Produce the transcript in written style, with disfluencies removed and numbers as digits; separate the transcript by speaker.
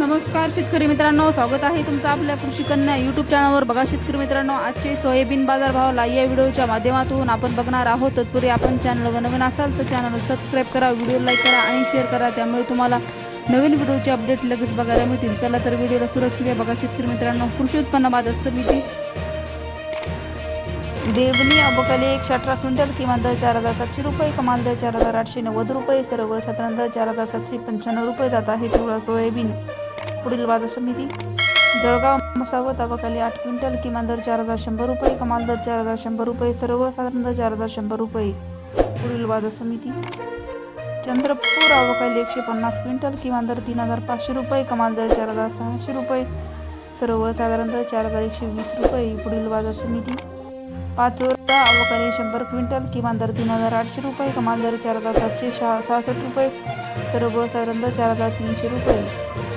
Speaker 1: नमस्कार शेतकरी मित्रांनो, स्वागत आहे तुमचं आपल्या कृषी कन्या यूट्यूब चॅनलवर। बघा शेतकरी मित्रांनो, आजचे सोयाबीन बाजार भाव या व्हिडिओच्या माध्यमातून आपण बघणार आहोत। तत्पूर्वी आपण चॅनलवर नवीन असाल तर चॅनल सबस्क्राईब करा, व्हिडिओ लाईक करा आणि शेअर करा, त्यामुळे तुम्हाला नवीन व्हिडिओचे अपडेट लगेच बघायला मिळतील। चला तर व्हिडिओला सुरुवात करूया। बघा शेतकरी मित्रांनो, कृषी उत्पन्न बाजार समिती देवणी अबकली 118 क्विंटल, किमान दर 4700 रुपये, कमाल दर 4890 रुपये, सर्वसाधारण दर 4795 रुपये जात आहे। पिवळा सोयाबीन पुढील बाजार समिती जळगाव मसावत अबकली 8 क्विंटल, किमान दर 4100 रुपये, कमाल दर 4100 रुपये, सर्वसाधारण दर 4100 रुपये। पुढील बाजार समिती चंद्रपूर अबकली 150 क्विंटल, किमान दर 3500 रुपये, कमाल दर 4600 रुपये, सर्वसाधारण दर 4120 रुपये। पुढील बाजार समिती पाचोरा अबकली 100 क्विंटल, किमान दर 3800 रुपये, कमाल दर 4766 रुपये, सर्वसाधारण दर 4300 रुपये।